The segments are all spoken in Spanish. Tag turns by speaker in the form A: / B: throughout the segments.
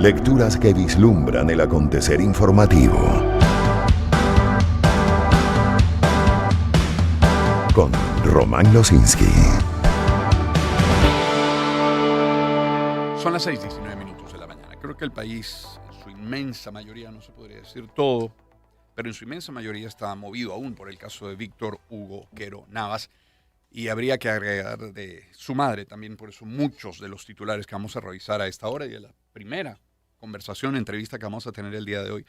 A: Lecturas que vislumbran el acontecer informativo. Con Román Losinski.
B: Son las 6:19 de la mañana. Creo que el país, en su inmensa mayoría, no se podría decir todo, pero en su inmensa mayoría está movido aún por el caso de Víctor Hugo Quero Navas. Y habría que agregar de su madre también, por eso muchos de los titulares que vamos a revisar a esta hora y de la primera conversación, entrevista que vamos a tener el día de hoy,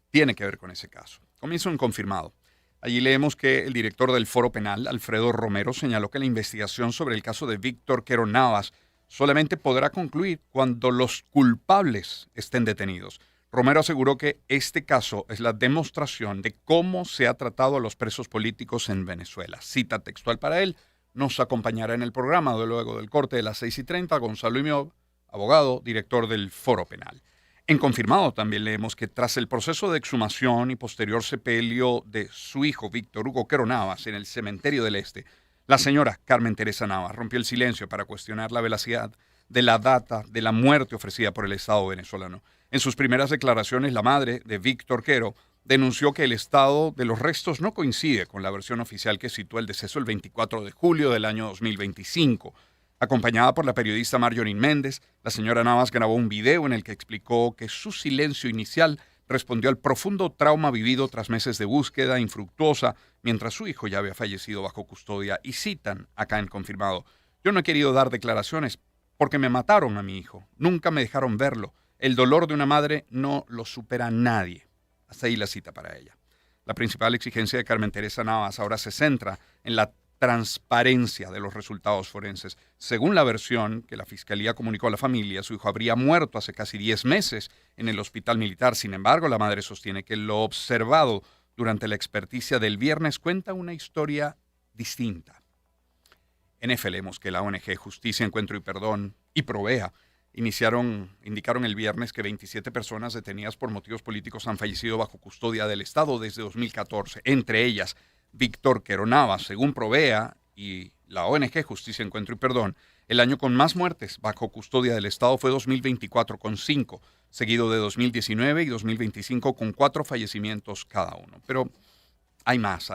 B: tiene que ver con ese caso. Comienzo en confirmado. Allí leemos que el director del Foro Penal, Alfredo Romero, señaló que la investigación sobre el caso de Víctor Quero Navas solamente podrá concluir cuando los culpables estén detenidos. Romero aseguró que este caso es la demostración de cómo se ha tratado a los presos políticos en Venezuela. Cita textual para él. Nos acompañará en el programa luego del corte de las 6:30 Gonzalo Imiob, abogado, director del Foro Penal. En confirmado también leemos que tras el proceso de exhumación y posterior sepelio de su hijo Víctor Hugo Quero Navas en el Cementerio del Este, la señora Carmen Teresa Navas rompió el silencio para cuestionar la veracidad de la data de la muerte ofrecida por el Estado venezolano. En sus primeras declaraciones, la madre de Víctor Quero denunció que el estado de los restos no coincide con la versión oficial que sitúa el deceso el 24 de julio del año 2025. Acompañada por la periodista Marjorie Méndez, la señora Navas grabó un video en el que explicó que su silencio inicial respondió al profundo trauma vivido tras meses de búsqueda infructuosa mientras su hijo ya había fallecido bajo custodia. Y citan acá en confirmado: yo no he querido dar declaraciones porque me mataron a mi hijo, nunca me dejaron verlo. El dolor de una madre no lo supera nadie. Hasta ahí la cita para ella. La principal exigencia de Carmen Teresa Navas ahora se centra en la transparencia de los resultados forenses. Según la versión que la Fiscalía comunicó a la familia, su hijo habría muerto hace casi 10 meses en el hospital militar. Sin embargo, la madre sostiene que lo observado durante la experticia del viernes cuenta una historia distinta. En F leemos que la ONG Justicia, Encuentro y Perdón y Provea indicaron el viernes que 27 personas detenidas por motivos políticos han fallecido bajo custodia del Estado desde 2014, entre ellas Víctor Quero Navas. Según Provea y la ONG Justicia, Encuentro y Perdón, el año con más muertes bajo custodia del Estado fue 2024 con 5, seguido de 2019 y 2025 con 4 fallecimientos cada uno. Pero hay más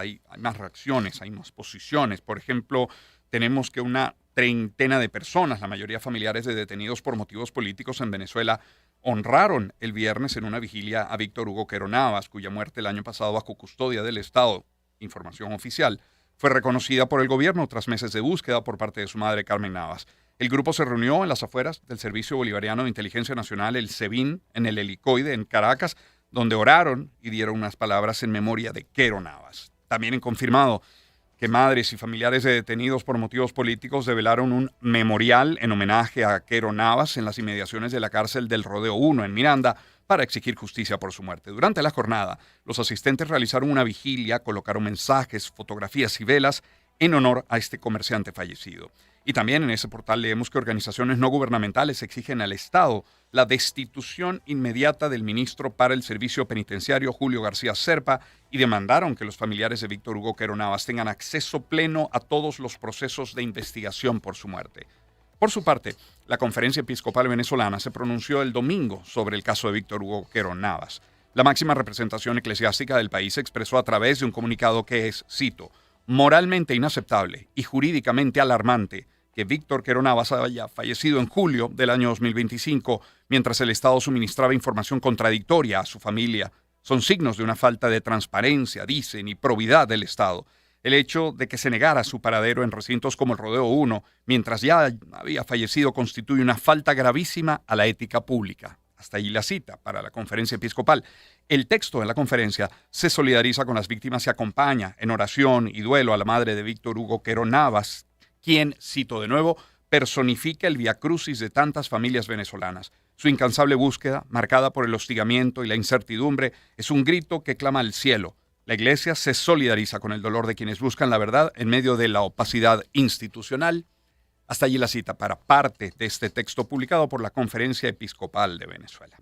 B: reacciones, hay más posiciones. Por ejemplo, tenemos que una treintena de personas, la mayoría familiares de detenidos por motivos políticos en Venezuela, honraron el viernes en una vigilia a Víctor Hugo Quero Navas, cuya muerte el año pasado bajo custodia del Estado, información oficial, fue reconocida por el gobierno tras meses de búsqueda por parte de su madre Carmen Navas. El grupo se reunió en las afueras del Servicio Bolivariano de Inteligencia Nacional, el SEBIN, en el Helicoide, en Caracas, donde oraron y dieron unas palabras en memoria de Quero Navas. También han confirmado que madres y familiares de detenidos por motivos políticos develaron un memorial en homenaje a Quero Navas en las inmediaciones de la cárcel del Rodeo 1 en Miranda para exigir justicia por su muerte. Durante la jornada, los asistentes realizaron una vigilia, colocaron mensajes, fotografías y velas en honor a este comerciante fallecido. Y también en ese portal leemos que organizaciones no gubernamentales exigen al Estado la destitución inmediata del ministro para el Servicio Penitenciario, Julio García Serpa, y demandaron que los familiares de Víctor Hugo Quero Navas tengan acceso pleno a todos los procesos de investigación por su muerte. Por su parte, la Conferencia Episcopal Venezolana se pronunció el domingo sobre el caso de Víctor Hugo Quero Navas. La máxima representación eclesiástica del país expresó a través de un comunicado que es, cito, moralmente inaceptable y jurídicamente alarmante que Víctor Quero Navas haya fallecido en julio del año 2025 mientras el Estado suministraba información contradictoria a su familia. Son signos de una falta de transparencia, dicen, y probidad del Estado. El hecho de que se negara su paradero en recintos como el Rodeo 1, mientras ya había fallecido, constituye una falta gravísima a la ética pública. Hasta allí la cita para la Conferencia Episcopal. El texto de la conferencia se solidariza con las víctimas y acompaña en oración y duelo a la madre de Víctor Hugo Quero Navas, quien, cito de nuevo, personifica el viacrucis de tantas familias venezolanas. Su incansable búsqueda, marcada por el hostigamiento y la incertidumbre, es un grito que clama al cielo. La Iglesia se solidariza con el dolor de quienes buscan la verdad en medio de la opacidad institucional. Hasta allí la cita para parte de este texto publicado por la Conferencia Episcopal de Venezuela.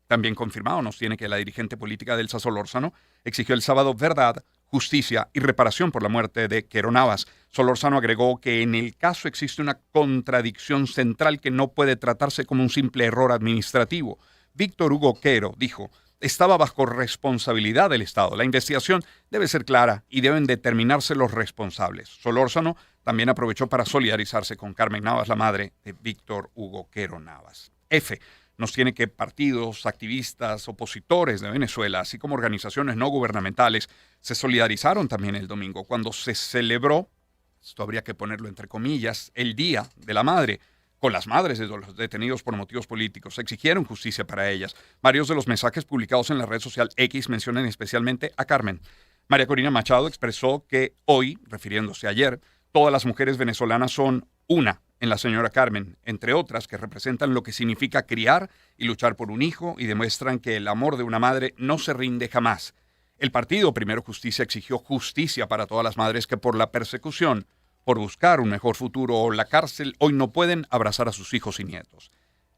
B: También confirmado nos tiene que la dirigente política Delsa Solórzano exigió el sábado verdad, justicia y reparación por la muerte de Quero Navas. Solórzano agregó que en el caso existe una contradicción central que no puede tratarse como un simple error administrativo. Víctor Hugo Quero dijo, estaba bajo responsabilidad del Estado. La investigación debe ser clara y deben determinarse los responsables. Solórzano también aprovechó para solidarizarse con Carmen Navas, la madre de Víctor Hugo Quero Navas. Nos tiene que partidos, activistas, opositores de Venezuela, así como organizaciones no gubernamentales, se solidarizaron también el domingo cuando se celebró, esto habría que ponerlo entre comillas, el Día de la Madre, con las madres de los detenidos por motivos políticos. Exigieron justicia para ellas. Varios de los mensajes publicados en la red social X mencionan especialmente a Carmen. María Corina Machado expresó que hoy, refiriéndose a ayer, todas las mujeres venezolanas son una en la señora Carmen, entre otras que representan lo que significa criar y luchar por un hijo y demuestran que el amor de una madre no se rinde jamás. El partido Primero Justicia exigió justicia para todas las madres que por la persecución, por buscar un mejor futuro o la cárcel, hoy no pueden abrazar a sus hijos y nietos.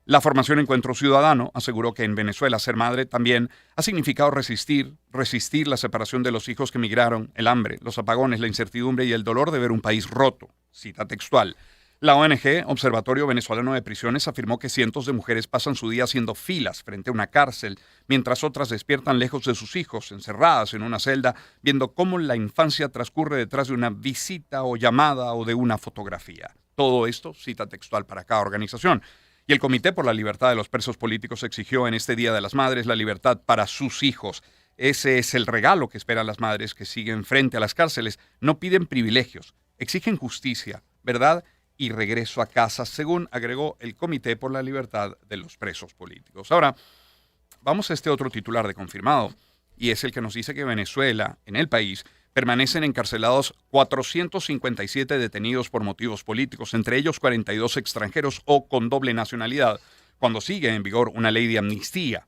B: La formación Encuentro Ciudadano aseguró que en Venezuela ser madre también ha significado resistir la separación de los hijos que emigraron, el hambre, los apagones, la incertidumbre y el dolor de ver un país roto. Cita textual. La ONG, Observatorio Venezolano de Prisiones, afirmó que cientos de mujeres pasan su día haciendo filas frente a una cárcel, mientras otras despiertan lejos de sus hijos, encerradas en una celda, viendo cómo la infancia transcurre detrás de una visita o llamada o de una fotografía. Todo esto, cita textual para cada organización. Y el Comité por la Libertad de los Presos Políticos exigió en este Día de las Madres la libertad para sus hijos. Ese es el regalo que esperan las madres que siguen frente a las cárceles. No piden privilegios, exigen justicia, verdad y regreso a casa, según agregó el Comité por la Libertad de los Presos Políticos. Ahora, vamos a este otro titular de confirmado, y es el que nos dice que Venezuela, en el país, permanecen encarcelados 457 detenidos por motivos políticos, entre ellos 42 extranjeros o con doble nacionalidad, cuando sigue en vigor una ley de amnistía.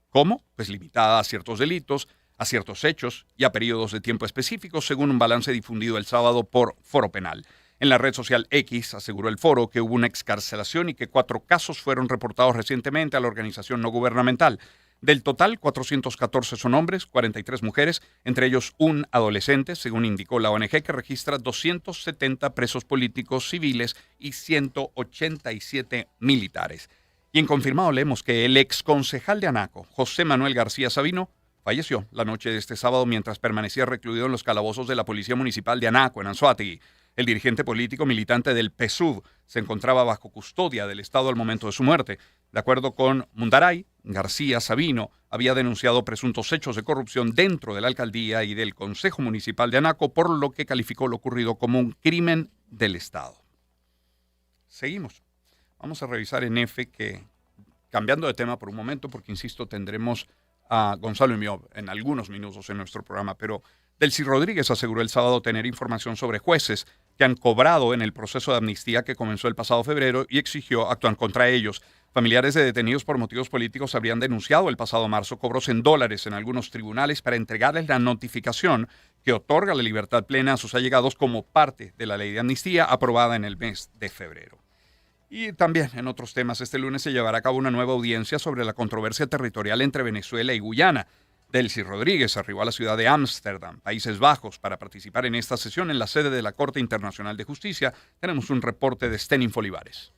B: ¿Cómo? Pues limitada a ciertos delitos, a ciertos hechos y a periodos de tiempo específicos, según un balance difundido el sábado por Foro Penal. En la red social X aseguró el foro que hubo una excarcelación y que 4 casos fueron reportados recientemente a la organización no gubernamental. Del total, 414 son hombres, 43 mujeres, entre ellos un adolescente, según indicó la ONG, que registra 270 presos políticos civiles y 187 militares. Y en confirmado leemos que el exconcejal de Anaco, José Manuel García Sabino, falleció la noche de este sábado mientras permanecía recluido en los calabozos de la Policía Municipal de Anaco, en Anzoátegui. El dirigente político militante del PSUV se encontraba bajo custodia del Estado al momento de su muerte. De acuerdo con Mundaray, García Sabino había denunciado presuntos hechos de corrupción dentro de la alcaldía y del Consejo Municipal de Anaco, por lo que calificó lo ocurrido como un crimen del Estado. Seguimos. Vamos a revisar en F que, cambiando de tema por un momento, porque insisto, tendremos a Gonzalo Imiob en algunos minutos en nuestro programa, pero Delcy Rodríguez aseguró el sábado tener información sobre jueces que han cobrado en el proceso de amnistía que comenzó el pasado febrero y exigió actúan contra ellos. Familiares de detenidos por motivos políticos habrían denunciado el pasado marzo cobros en dólares en algunos tribunales para entregarles la notificación que otorga la libertad plena a sus allegados como parte de la ley de amnistía aprobada en el mes de febrero. Y también en otros temas, este lunes se llevará a cabo una nueva audiencia sobre la controversia territorial entre Venezuela y Guyana. Delcy Rodríguez arribó a la ciudad de Ámsterdam, Países Bajos, para participar en esta sesión en la sede de la Corte Internacional de Justicia. Tenemos un reporte de Stenin Olivares.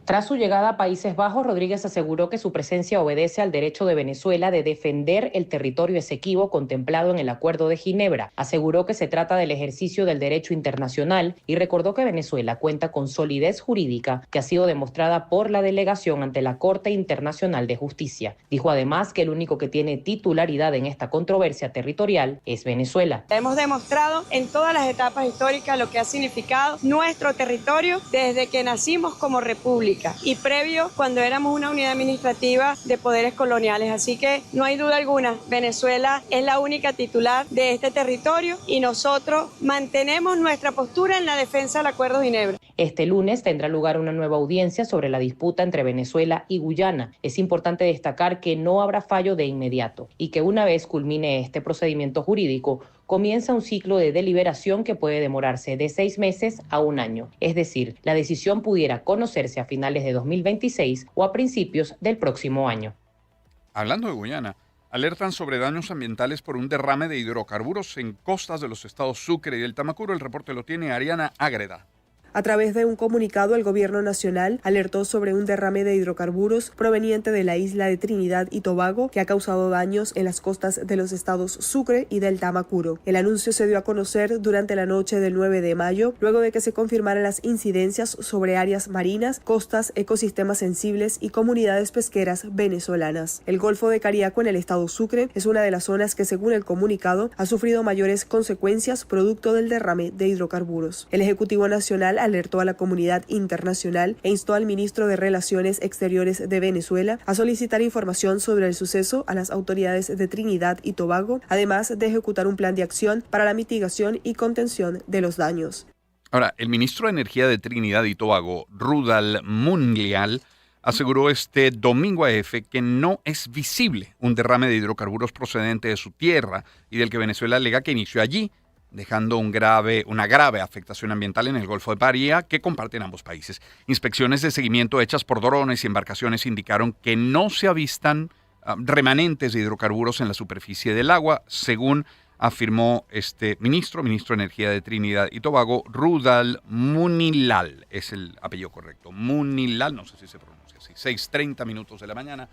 C: Tras su llegada a Países Bajos, Rodríguez aseguró que su presencia obedece al derecho de Venezuela de defender el territorio esequibo contemplado en el Acuerdo de Ginebra. Aseguró que se trata del ejercicio del derecho internacional y recordó que Venezuela cuenta con solidez jurídica que ha sido demostrada por la delegación ante la Corte Internacional de Justicia. Dijo además que el único que tiene titularidad en esta controversia territorial es Venezuela.
D: Hemos demostrado en todas las etapas históricas lo que ha significado nuestro territorio desde que nacimos como república y previo cuando éramos una unidad administrativa de poderes coloniales. Así que no hay duda alguna, Venezuela es la única titular de este territorio y nosotros mantenemos nuestra postura en la defensa del Acuerdo de Ginebra.
C: Este lunes tendrá lugar una nueva audiencia sobre la disputa entre Venezuela y Guyana. Es importante destacar que no habrá fallo de inmediato y que una vez culmine este procedimiento jurídico, comienza un ciclo de deliberación que puede demorarse de 6 meses a 1 año. Es decir, la decisión pudiera conocerse a finales de 2026 o a principios del próximo año.
B: Hablando de Guyana, alertan sobre daños ambientales por un derrame de hidrocarburos en costas de los estados Sucre y del Tamacuro. El reporte lo tiene Ariana Ágreda.
E: A través de un comunicado, el gobierno nacional alertó sobre un derrame de hidrocarburos proveniente de la isla de Trinidad y Tobago que ha causado daños en las costas de los estados Sucre y del Tamacuro. El anuncio se dio a conocer durante la noche del 9 de mayo, luego de que se confirmaran las incidencias sobre áreas marinas, costas, ecosistemas sensibles y comunidades pesqueras venezolanas. El Golfo de Cariaco en el estado Sucre es una de las zonas que, según el comunicado, ha sufrido mayores consecuencias producto del derrame de hidrocarburos. El Ejecutivo Nacional alertó a la comunidad internacional e instó al ministro de Relaciones Exteriores de Venezuela a solicitar información sobre el suceso a las autoridades de Trinidad y Tobago, además de ejecutar un plan de acción para la mitigación y contención de los daños.
B: Ahora, el ministro de Energía de Trinidad y Tobago, Rudal Munglial, aseguró este domingo a EFE que no es visible un derrame de hidrocarburos procedente de su tierra y del que Venezuela alega que inició allí, dejando una grave afectación ambiental en el Golfo de Paria que comparten ambos países. Inspecciones de seguimiento hechas por drones y embarcaciones indicaron que no se avistan remanentes de hidrocarburos en la superficie del agua, según afirmó este ministro de Energía de Trinidad y Tobago, Rudal Munilal, es el apellido correcto, Munilal, no sé si se pronuncia así, 6:30 minutos de la mañana.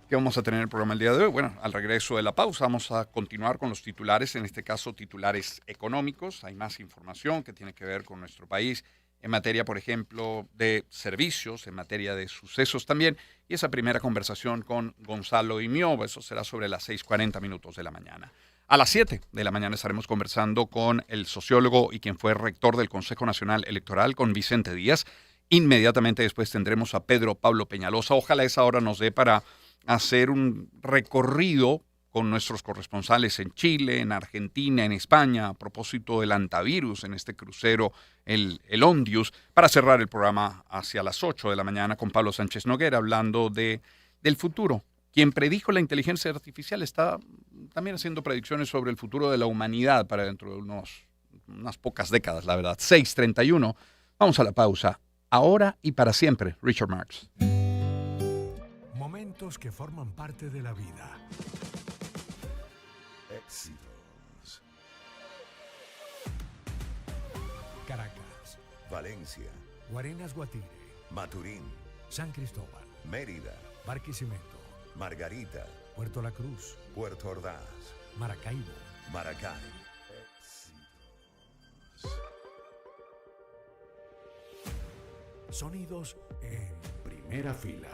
B: ¿Qué vamos a tener en el programa el día de hoy? Bueno, al regreso de la pausa vamos a continuar con los titulares, en este caso titulares económicos. Hay más información que tiene que ver con nuestro país en materia, por ejemplo, de servicios, en materia de sucesos también. Y esa primera conversación con Gonzalo Imiob, eso será sobre las 6:40 minutos de la mañana. A las 7 de la mañana estaremos conversando con el sociólogo y quien fue rector del Consejo Nacional Electoral, con Vicente Díaz. Inmediatamente después tendremos a Pedro Pablo Peñalosa. Ojalá esa hora nos dé para hacer un recorrido con nuestros corresponsales en Chile, en Argentina, en España, a propósito del antivirus en este crucero, el Ondius, para cerrar el programa hacia las 8 de la mañana con Pablo Sánchez Noguera, hablando del futuro. Quien predijo la inteligencia artificial está también haciendo predicciones sobre el futuro de la humanidad para dentro de unas pocas décadas, la verdad. 6:31. Vamos a la pausa. Ahora y para siempre, Richard Marx.
F: Momentos que forman parte de la vida.
A: Éxitos.
F: Caracas,
A: Valencia.
F: Guarenas Guatire,
A: Maturín.
F: San Cristóbal,
A: Mérida.
F: Barquisimeto,
A: Margarita.
F: Puerto La Cruz,
A: Puerto Ordaz.
F: Maracaibo,
A: Maracay.
F: sonidos en primera fila.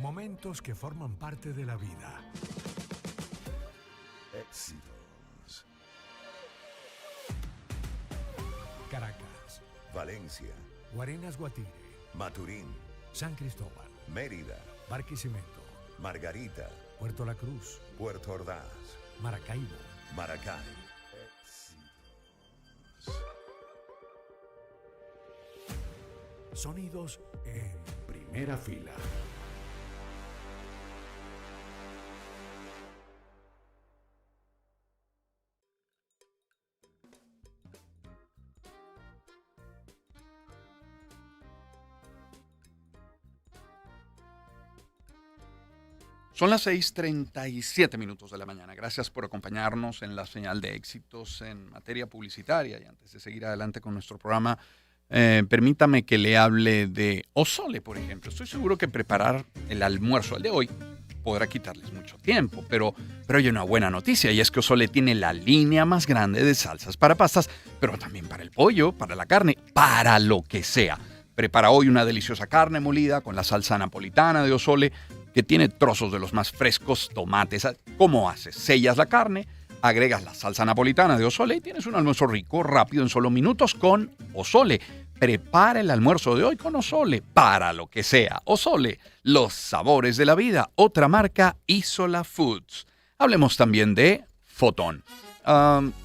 F: Momentos que forman parte de la vida.
A: Éxitos.
F: Caracas,
A: Valencia,
F: Guarenas Guatire,
A: Maturín,
F: San Cristóbal,
A: Mérida,
F: Barquisimeto,
A: Margarita,
F: Puerto La Cruz,
A: Puerto Ordaz,
F: Maracaibo,
A: Maracay.
F: sonidos en primera fila.
B: Son las 6:37 minutos de la mañana. Gracias por acompañarnos en la señal de éxitos en materia publicitaria. Y antes de seguir adelante con nuestro programa, permítame que le hable de Osole, por ejemplo. Estoy seguro que preparar el almuerzo, el de hoy, podrá quitarles mucho tiempo, pero hay una buena noticia, y es que Osole tiene la línea más grande de salsas para pastas, pero también para el pollo, para la carne, para lo que sea. Prepara hoy una deliciosa carne molida con la salsa napolitana de Osole, que tiene trozos de los más frescos tomates. ¿Cómo haces? Sellas la carne, agregas la salsa napolitana de Osole y tienes un almuerzo rico, rápido, en solo minutos con Osole. Prepara el almuerzo de hoy con Osole, para lo que sea. Osole, los sabores de la vida. Otra marca, Isola Foods. Hablemos también de Fotón.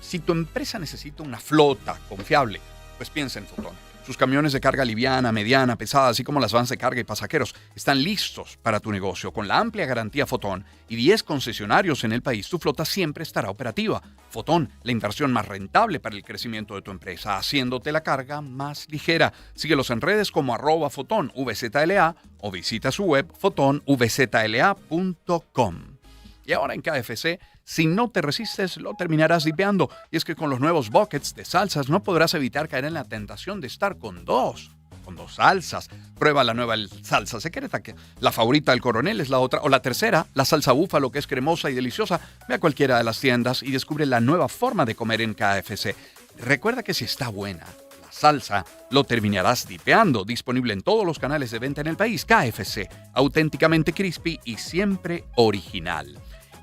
B: Si tu empresa necesita una flota confiable, pues piensa en Fotón. Sus camiones de carga liviana, mediana, pesada, así como las vans de carga y pasajeros, están listos para tu negocio. Con la amplia garantía Fotón y 10 concesionarios en el país, tu flota siempre estará operativa. Fotón, la inversión más rentable para el crecimiento de tu empresa, haciéndote la carga más ligera. Síguelos en redes como @Fotón VZLA o visita su web fotonvzla.com. Y ahora en KFC, si no te resistes, lo terminarás dipeando. Y es que con los nuevos buckets de salsas no podrás evitar caer en la tentación de estar con dos salsas. Prueba la nueva salsa secreta, que la favorita del coronel es la otra, o la tercera, la salsa búfalo, que es cremosa y deliciosa. Ve a cualquiera de las tiendas y descubre la nueva forma de comer en KFC. Recuerda que si está buena la salsa, lo terminarás dipeando. Disponible en todos los canales de venta en el país. KFC, auténticamente crispy y siempre original.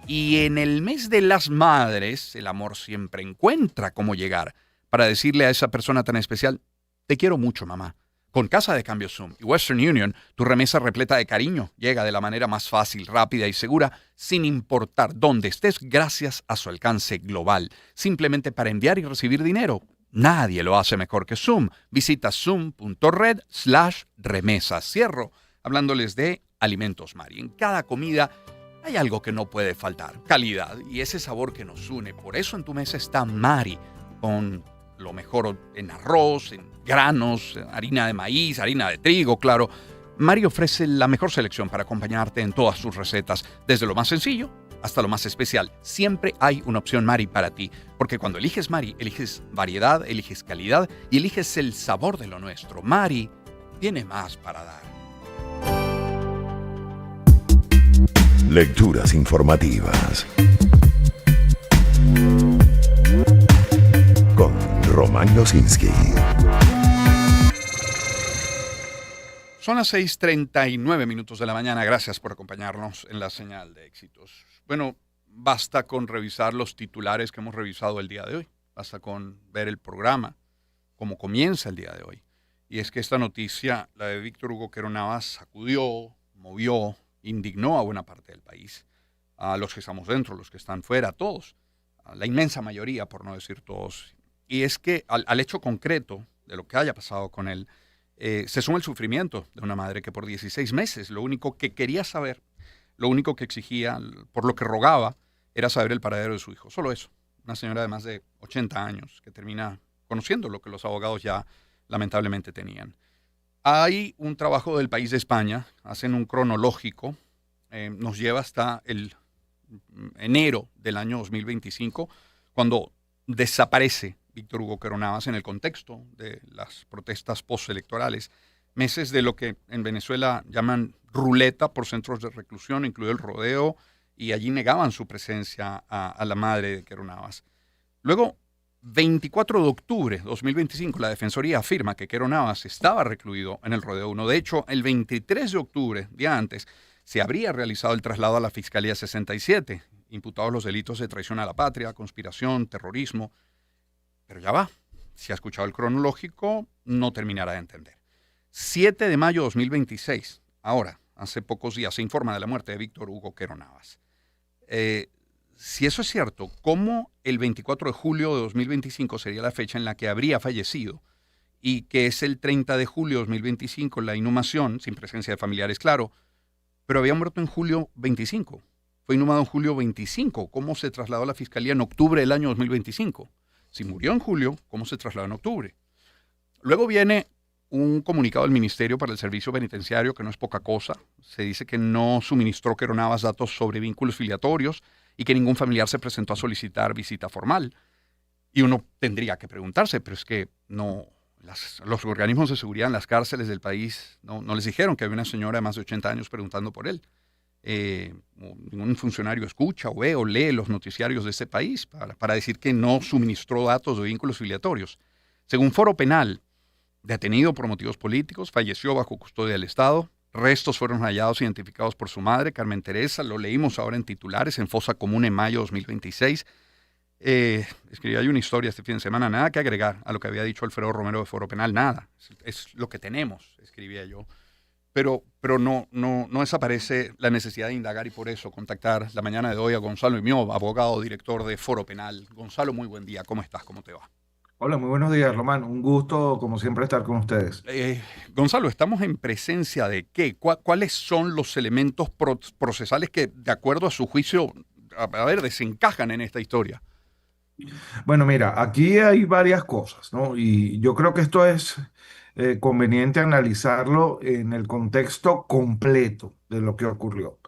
B: Y en el mes de las madres, el amor siempre encuentra cómo llegar para decirle a esa persona tan especial: te quiero mucho, mamá. Con Casa de Cambio Zoom y Western Union, tu remesa repleta de cariño llega de la manera más fácil, rápida y segura, sin importar dónde estés, gracias a su alcance global. Simplemente para enviar y recibir dinero. Nadie lo hace mejor que Zoom. Visita zoom.red/remesas. Cierro hablándoles de Alimentos Mari. En cada comida hay algo que no puede faltar: calidad y ese sabor que nos une. Por eso en tu mesa está Mari, con lo mejor en arroz, en granos, harina de maíz, harina de trigo, claro. Mari ofrece la mejor selección para acompañarte en todas sus recetas, desde lo más sencillo hasta lo más especial. Siempre hay una opción Mari para ti, porque cuando eliges Mari, eliges variedad, eliges calidad y eliges el sabor de lo nuestro. Mari tiene más para dar.
A: Lecturas informativas con Román Losinski.
B: Son las 6:39 minutos de la mañana. Gracias por acompañarnos en la señal de éxitos. Bueno, basta con revisar los titulares que hemos revisado el día de hoy. Basta con ver el programa, cómo comienza el día de hoy. Y es que esta noticia, la de Víctor Hugo Quero Navas, sacudió, movió, indignó a buena parte del país. A los que estamos dentro, los que están fuera, a todos. A la inmensa mayoría, por no decir todos. Y es que al hecho concreto de lo que haya pasado con él, se suma el sufrimiento de una madre que por 16 meses lo único que quería saber, lo único que exigía, por lo que rogaba, era saber el paradero de su hijo. Solo eso. Una señora de más de 80 años que termina conociendo lo que los abogados ya lamentablemente tenían. Hay un trabajo del País de España, hacen un cronológico, nos lleva hasta el enero del año 2025, cuando desaparece Víctor Hugo Quero Navas en el contexto de las protestas postelectorales, meses de lo que en Venezuela llaman ruleta por centros de reclusión, incluido el rodeo, y allí negaban su presencia a la madre de Quero Navas. Luego, 24 de octubre de 2025, la Defensoría afirma que Quero Navas estaba recluido en el rodeo 1. De hecho, el 23 de octubre, día antes, se habría realizado el traslado a la Fiscalía 67, imputados los delitos de traición a la patria, conspiración, terrorismo. Pero ya va, si ha escuchado el cronológico, no terminará de entender. 7 de mayo de 2026, ahora, hace pocos días, se informa de la muerte de Víctor Hugo Quero Navas. Si eso es cierto, ¿cómo el 24 de julio de 2025 sería la fecha en la que habría fallecido? Y que es el 30 de julio de 2025 la inhumación, sin presencia de familiares, claro, pero había muerto en julio 25. Fue inhumado en julio 25. ¿Cómo se trasladó a la Fiscalía en octubre del año 2025? Si murió en julio, ¿cómo se trasladó en octubre? Luego viene un comunicado del Ministerio para el Servicio Penitenciario, que no es poca cosa. Se dice que no suministró Quero Navas datos sobre vínculos filiatorios y que ningún familiar se presentó a solicitar visita formal. Y uno tendría que preguntarse, pero es que no, los organismos de seguridad en las cárceles del país no les dijeron que había una señora de más de 80 años preguntando por él. Ningún funcionario escucha o ve o lee los noticiarios de este país para decir que no suministró datos de vínculos filiatorios. Según Foro Penal, detenido por motivos políticos, falleció bajo custodia del Estado. Restos fueron hallados e identificados por su madre, Carmen Teresa. Lo leímos ahora en titulares, en fosa común en mayo de 2026. Escribí ahí una historia este fin de semana, nada que agregar a lo que había dicho Alfredo Romero de Foro Penal, nada. Es lo que tenemos, escribía yo. Pero no desaparece la necesidad de indagar y por eso contactar la mañana de hoy a Gonzalo Imió, abogado, director de Foro Penal. Gonzalo, muy buen día. ¿Cómo estás? ¿Cómo te va?
G: Hola, muy buenos días, Román. Un gusto, como siempre, estar con ustedes.
B: Gonzalo, ¿estamos en presencia de qué? ¿Cuáles son los elementos procesales que, de acuerdo a su juicio, desencajan en esta historia?
G: Bueno, mira, aquí hay varias cosas, ¿no? Y yo creo que esto es conveniente analizarlo en el contexto completo de lo que ocurrió.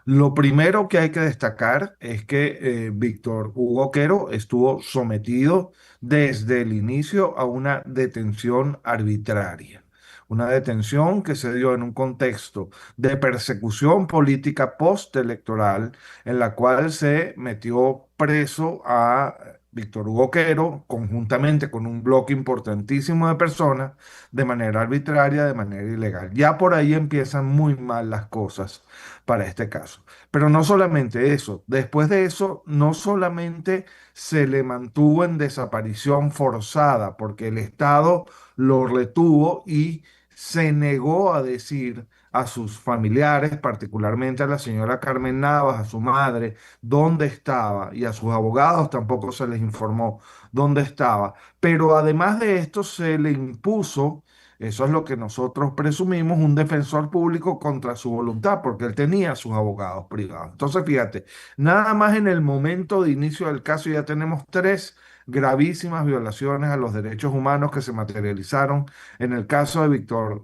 G: Lo primero que hay que destacar es que Víctor Hugo Quero estuvo sometido desde el inicio a una detención arbitraria. Una detención que se dio en un contexto de persecución política postelectoral en la cual se metió preso a Víctor Hugo Quero conjuntamente con un bloque importantísimo de personas de manera arbitraria, de manera ilegal. Ya por ahí empiezan muy mal las cosas para este caso. Pero no solamente eso, después de eso, no solamente se le mantuvo en desaparición forzada, porque el Estado lo retuvo y se negó a decir a sus familiares, particularmente a la señora Carmen Navas, a su madre, dónde estaba, y a sus abogados tampoco se les informó dónde estaba. Pero además de esto, se le impuso, eso es lo que nosotros presumimos, un defensor público contra su voluntad, porque él tenía sus abogados privados. Entonces, fíjate, nada más en el momento de inicio del caso ya tenemos tres gravísimas violaciones a los derechos humanos que se materializaron en el caso de Víctor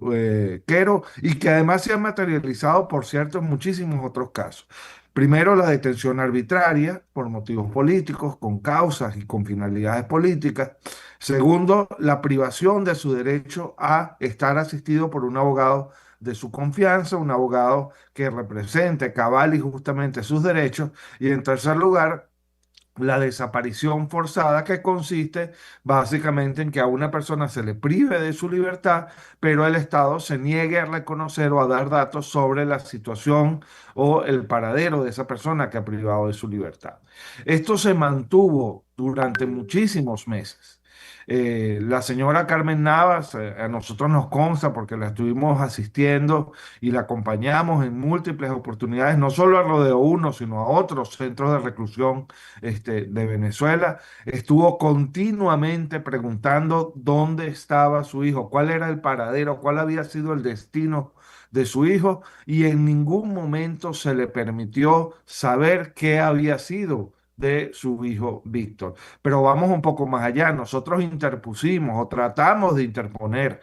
G: Quero y que además se han materializado, por cierto, en muchísimos otros casos. Primero, la detención arbitraria por motivos políticos, con causas y con finalidades políticas. Segundo, la privación de su derecho a estar asistido por un abogado de su confianza, un abogado que represente cabal y justamente sus derechos. Y en tercer lugar, la desaparición forzada, que consiste básicamente en que a una persona se le prive de su libertad, pero el Estado se niegue a reconocer o a dar datos sobre la situación o el paradero de esa persona que ha privado de su libertad. Esto se mantuvo durante muchísimos meses. La señora Carmen Navas, a nosotros nos consta porque la estuvimos asistiendo y la acompañamos en múltiples oportunidades, no solo a Rodeo 1, sino a otros centros de reclusión de Venezuela. Estuvo continuamente preguntando dónde estaba su hijo, cuál era el paradero, cuál había sido el destino de su hijo, y en ningún momento se le permitió saber qué había sido de su hijo Víctor. Pero vamos un poco más allá. Nosotros interpusimos o tratamos de interponer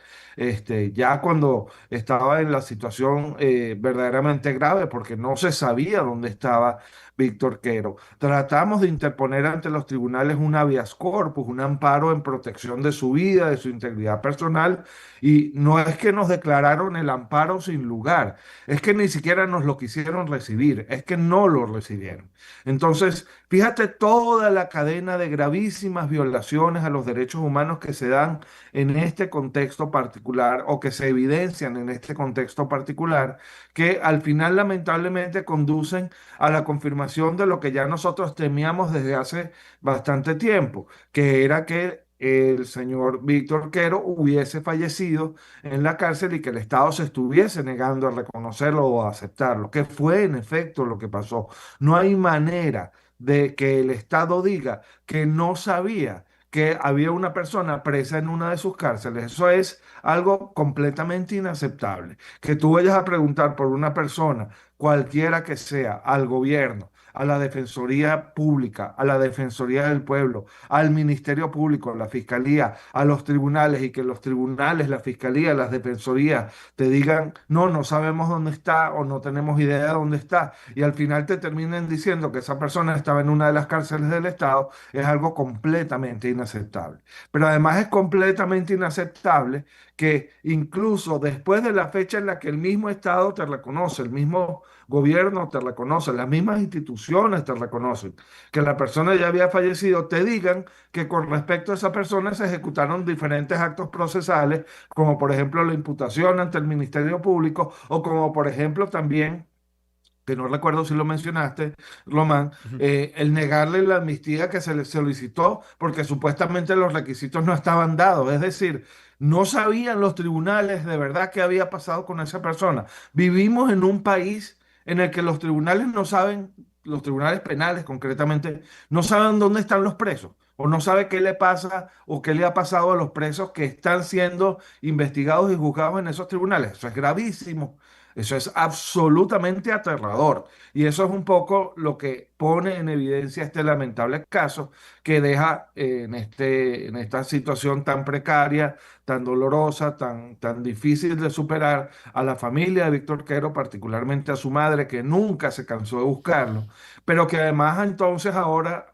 G: ya cuando estaba en la situación verdaderamente grave, porque no se sabía dónde estaba Víctor Quero. Tratamos de interponer ante los tribunales un habeas corpus, un amparo en protección de su vida, de su integridad personal, y no es que nos declararon el amparo sin lugar, es que ni siquiera nos lo quisieron recibir, es que no lo recibieron. Entonces, fíjate toda la cadena de gravísimas violaciones a los derechos humanos que se dan en este contexto particular particular o que se evidencian en este contexto particular, que al final lamentablemente conducen a la confirmación de lo que ya nosotros temíamos desde hace bastante tiempo, que era que el señor Víctor Quero hubiese fallecido en la cárcel y que el Estado se estuviese negando a reconocerlo o a aceptarlo, que fue en efecto lo que pasó. No hay manera de que el Estado diga que no sabía que había una persona presa en una de sus cárceles. Eso es algo completamente inaceptable. Que tú vayas a preguntar por una persona, cualquiera que sea, al gobierno, a la Defensoría Pública, a la Defensoría del Pueblo, al Ministerio Público, a la Fiscalía, a los tribunales, y que los tribunales, la Fiscalía, las Defensorías te digan, no, no sabemos dónde está o no tenemos idea de dónde está, y al final te terminen diciendo que esa persona estaba en una de las cárceles del Estado, es algo completamente inaceptable. Pero además es completamente inaceptable que incluso después de la fecha en la que el mismo Estado te reconoce, el mismo gobierno te reconoce, las mismas instituciones te reconocen, que la persona ya había fallecido, te digan que con respecto a esa persona se ejecutaron diferentes actos procesales, como por ejemplo la imputación ante el Ministerio Público, o como por ejemplo también, que no recuerdo si lo mencionaste, Román,
B: Ujú.
G: el negarle la amnistía que se le solicitó porque supuestamente los requisitos no estaban dados. Es decir, no sabían los tribunales de verdad qué había pasado con esa persona. Vivimos en un país en el que los tribunales no saben, los tribunales penales concretamente, no saben dónde están los presos. O no sabe qué le pasa o qué le ha pasado a los presos que están siendo investigados y juzgados en esos tribunales. Eso es gravísimo. Eso es absolutamente aterrador. Y eso es un poco lo que pone en evidencia este lamentable caso que deja en esta situación tan precaria, tan dolorosa, tan difícil de superar a la familia de Víctor Quero, particularmente a su madre, que nunca se cansó de buscarlo, pero que además entonces ahora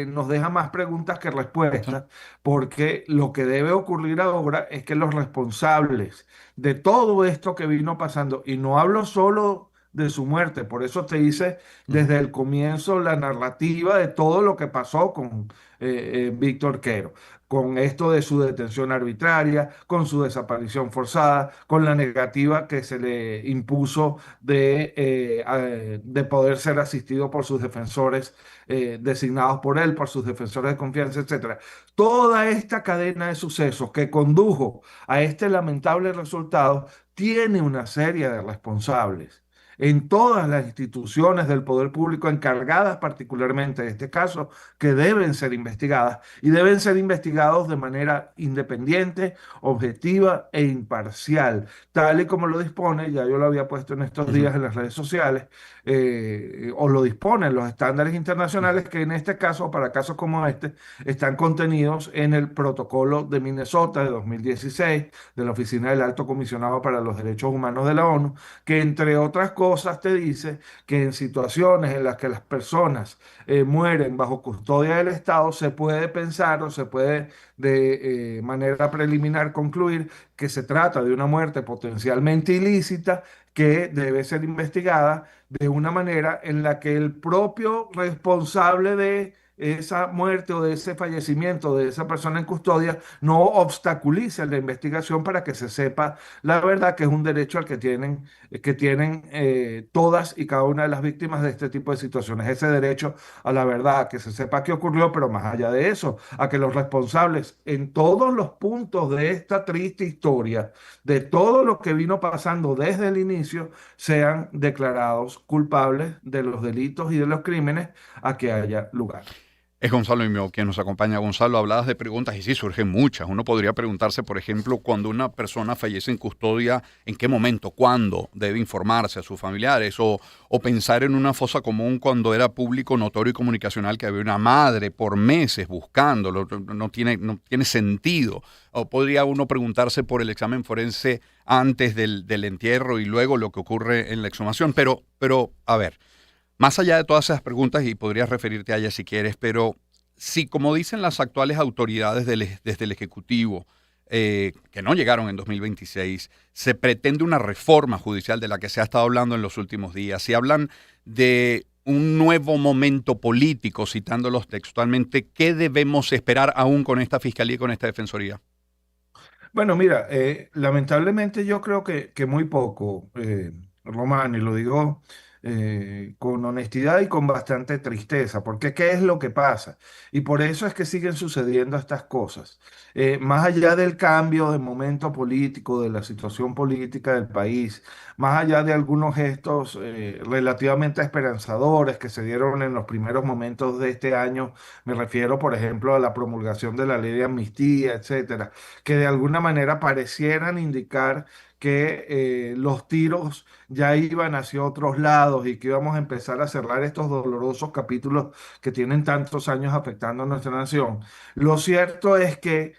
G: nos deja más preguntas que respuestas, porque lo que debe ocurrir ahora es que los responsables de todo esto que vino pasando, y no hablo solo de su muerte, por eso te hice
B: Ujú.
G: desde el comienzo la narrativa de todo lo que pasó con Víctor Quero, con esto de su detención arbitraria, con su desaparición forzada, con la negativa que se le impuso de poder ser asistido por sus defensores designados por él, por sus defensores de confianza, etcétera. Toda esta cadena de sucesos que condujo a este lamentable resultado tiene una serie de responsables en todas las instituciones del poder público encargadas particularmente de este caso, que deben ser investigadas y deben ser investigados de manera independiente, objetiva e imparcial, tal y como lo dispone, ya yo lo había puesto en estos
B: Ujú.
G: días en las redes sociales, o lo disponen los estándares internacionales que en este caso, para casos como este, están contenidos en el protocolo de Minnesota de 2016 de la Oficina del Alto Comisionado para los Derechos Humanos de la ONU, que entre otras cosas te dice que en situaciones en las que las personas mueren bajo custodia del Estado, se puede pensar o se puede de manera preliminar concluir que se trata de una muerte potencialmente ilícita que debe ser investigada de una manera en la que el propio responsable de esa muerte o de ese fallecimiento de esa persona en custodia no obstaculice la investigación para que se sepa la verdad, que es un derecho al que tienen todas y cada una de las víctimas de este tipo de situaciones. Ese derecho a la verdad, a que se sepa qué ocurrió, pero más allá de eso, a que los responsables en todos los puntos de esta triste historia, de todo lo que vino pasando desde el inicio, sean declarados culpables de los delitos y de los crímenes a que haya lugar.
B: Es Gonzalo Imio quien nos acompaña. Gonzalo, hablabas de preguntas y sí, surgen muchas. Uno podría preguntarse, por ejemplo, cuando una persona fallece en custodia, ¿en qué momento, cuándo debe informarse a sus familiares? O pensar en una fosa común cuando era público, notorio y comunicacional que había una madre por meses buscándolo. No tiene sentido. O podría uno preguntarse por el examen forense antes del entierro y luego lo que ocurre en la exhumación. Pero a ver. Más allá de todas esas preguntas, y podrías referirte a ellas si quieres, pero si, como dicen las actuales autoridades desde el Ejecutivo, que no llegaron en 2026, se pretende una reforma judicial de la que se ha estado hablando en los últimos días, si hablan de un nuevo momento político, citándolos textualmente, ¿qué debemos esperar aún con esta Fiscalía y con esta Defensoría?
G: Bueno, mira, lamentablemente yo creo que muy poco, Román, y lo digo con honestidad y con bastante tristeza, porque ¿qué es lo que pasa? Y por eso es que siguen sucediendo estas cosas. Más allá del cambio de momento político, de la situación política del país, más allá de algunos gestos relativamente esperanzadores que se dieron en los primeros momentos de este año, me refiero, por ejemplo, a la promulgación de la ley de amnistía, etcétera, que de alguna manera parecieran indicar que los tiros ya iban hacia otros lados y que íbamos a empezar a cerrar estos dolorosos capítulos que tienen tantos años afectando a nuestra nación. Lo cierto es que,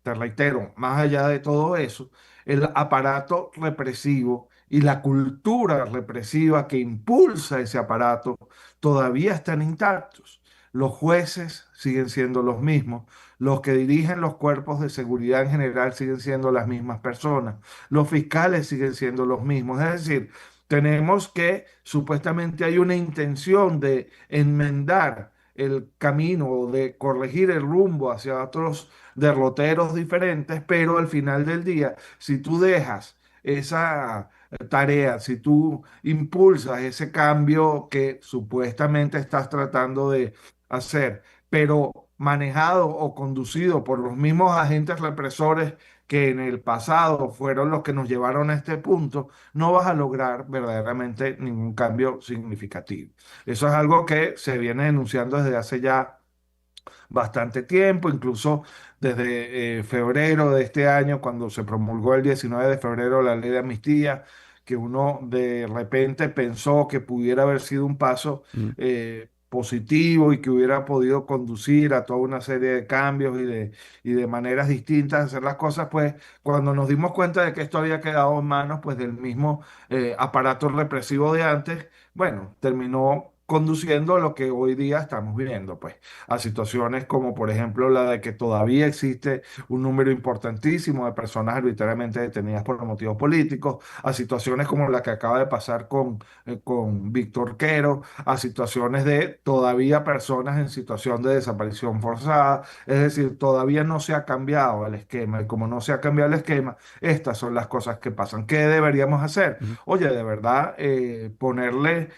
G: te reitero, más allá de todo eso, el aparato represivo y la cultura represiva que impulsa ese aparato todavía están intactos. Los jueces siguen siendo los mismos, los que dirigen los cuerpos de seguridad en general siguen siendo las mismas personas, los fiscales siguen siendo los mismos. Es decir, tenemos que supuestamente hay una intención de enmendar el camino o de corregir el rumbo hacia otros derroteros diferentes, pero al final del día, si tú dejas esa tarea, si tú impulsas ese cambio que supuestamente estás tratando de hacer, pero manejado o conducido por los mismos agentes represores que en el pasado fueron los que nos llevaron a este punto, no vas a lograr verdaderamente ningún cambio significativo. Eso es algo que se viene denunciando desde hace ya bastante tiempo, incluso desde febrero de este año, cuando se promulgó el 19 de febrero la ley de amnistía, que uno de repente pensó que pudiera haber sido un paso
B: Mm.
G: positivo y que hubiera podido conducir a toda una serie de cambios y de maneras distintas de hacer las cosas, pues cuando nos dimos cuenta de que esto había quedado en manos pues del mismo aparato represivo de antes, bueno, terminó conduciendo a lo que hoy día estamos viviendo, pues a situaciones como por ejemplo la de que todavía existe un número importantísimo de personas arbitrariamente detenidas por motivos políticos, a situaciones como la que acaba de pasar con Víctor Quero, a situaciones de todavía personas en situación de desaparición forzada, es decir, todavía no se ha cambiado el esquema y como no se ha cambiado el esquema, estas son las cosas que pasan. ¿Qué deberíamos hacer?
B: Ujú.
G: Oye, de verdad, ponerle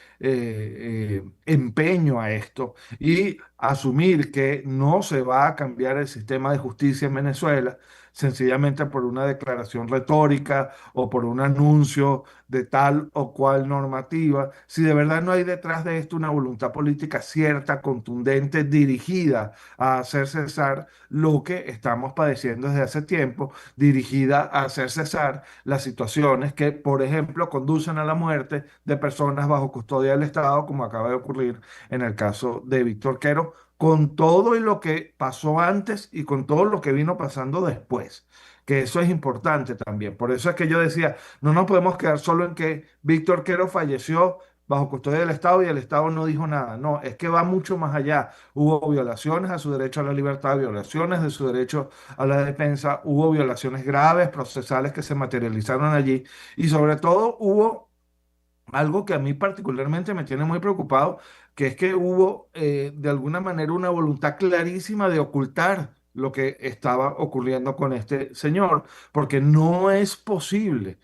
G: empeño a esto y asumir que no se va a cambiar el sistema de justicia en Venezuela sencillamente por una declaración retórica o por un anuncio de tal o cual normativa, si de verdad no hay detrás de esto una voluntad política cierta, contundente, dirigida a hacer cesar lo que estamos padeciendo desde hace tiempo, dirigida a hacer cesar las situaciones que, por ejemplo, conducen a la muerte de personas bajo custodia del Estado, como acaba de ocurrir en el caso de Víctor Quero, con todo y lo que pasó antes y con todo lo que vino pasando después, que eso es importante también. Por eso es que yo decía, no nos podemos quedar solo en que Víctor Quero falleció bajo custodia del Estado y el Estado no dijo nada. No, es que va mucho más allá. Hubo violaciones a su derecho a la libertad, violaciones de su derecho a la defensa, hubo violaciones graves, procesales que se materializaron allí y sobre todo hubo algo que a mí particularmente me tiene muy preocupado, que es que hubo de alguna manera una voluntad clarísima de ocultar lo que estaba ocurriendo con este señor, porque no es posible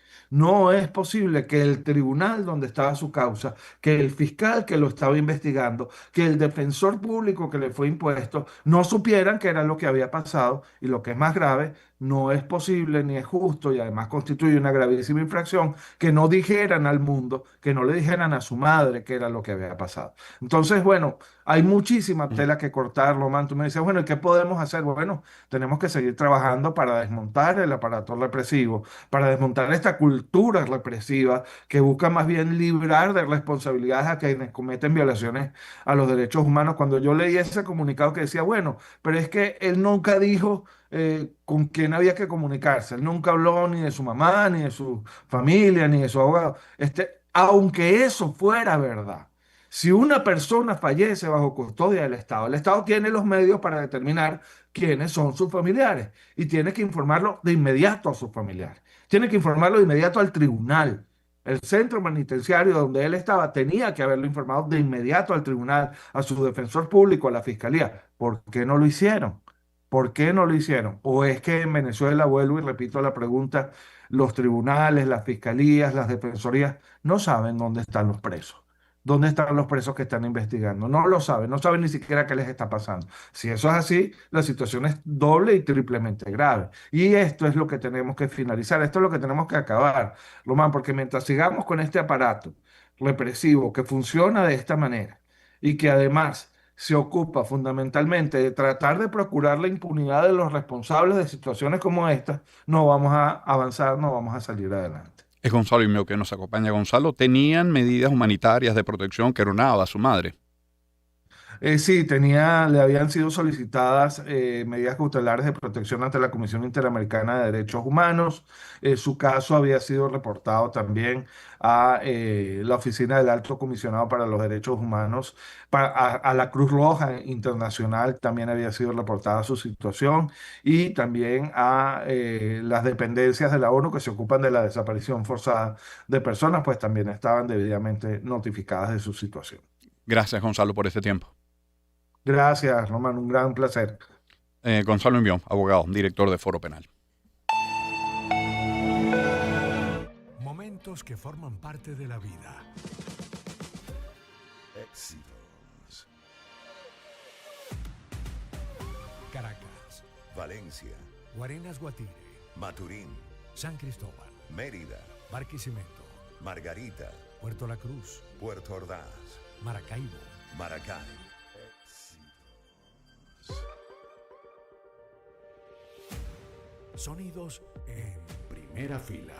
G: que el tribunal donde estaba su causa, que el fiscal que lo estaba investigando, que el defensor público que le fue impuesto, no supieran qué era lo que había pasado y lo que es más grave, no es posible ni es justo y además constituye una gravísima infracción que no dijeran al mundo, que no le dijeran a su madre qué era lo que había pasado. Entonces, bueno, hay muchísima
B: Mm.
G: tela que cortar, Román. Tú me dices, bueno, ¿y qué podemos hacer? Bueno, tenemos que seguir trabajando para desmontar el aparato represivo, para desmontar esta cultura represiva que busca más bien librar de responsabilidades a quienes cometen violaciones a los derechos humanos. Cuando yo leí ese comunicado que decía, bueno, pero es que él nunca dijo con quién había que comunicarse. Él nunca habló ni de su mamá, ni de su familia, ni de su abogado. Aunque eso fuera verdad, si una persona fallece bajo custodia del Estado, el Estado tiene los medios para determinar quiénes son sus familiares y tiene que informarlo de inmediato a sus familiares. Tiene que informarlo de inmediato al tribunal. El centro penitenciario donde él estaba tenía que haberlo informado de inmediato al tribunal, a su defensor público, a la fiscalía. ¿Por qué no lo hicieron? ¿Por qué no lo hicieron? ¿O es que en Venezuela, vuelvo y repito la pregunta, los tribunales, las fiscalías, las defensorías no saben dónde están los presos? ¿Dónde están los presos que están investigando? No lo saben, no saben ni siquiera qué les está pasando. Si eso es así, la situación es doble y triplemente grave. Y esto es lo que tenemos que finalizar, esto es lo que tenemos que acabar, Román, porque mientras sigamos con este aparato represivo que funciona de esta manera y que además se ocupa fundamentalmente de tratar de procurar la impunidad de los responsables de situaciones como esta, no vamos a avanzar, no vamos a salir adelante.
B: Es Gonzalo Imeo que nos acompaña. Gonzalo, ¿tenían medidas humanitarias de protección que Nava, su madre?
G: Sí, le habían sido solicitadas medidas cautelares de protección ante la Comisión Interamericana de Derechos Humanos. Su caso había sido reportado también a la Oficina del Alto Comisionado para los Derechos Humanos, a la Cruz Roja Internacional también había sido reportada su situación y también a las dependencias de la ONU que se ocupan de la desaparición forzada de personas, pues también estaban debidamente notificadas de su situación.
B: Gracias, Gonzalo, por este tiempo.
G: Gracias, Román, un gran placer.
B: Gonzalo Imeo, abogado, director de Foro Penal.
F: Momentos que forman parte de la vida.
A: Éxitos.
F: Caracas,
A: Valencia.
F: Guarenas Guatire,
A: Maturín.
F: San Cristóbal,
A: Mérida.
F: Barquisimeto,
A: Margarita.
F: Puerto La Cruz,
A: Puerto Ordaz.
F: Maracaibo.
A: Maracay.
F: Sonidos en primera fila.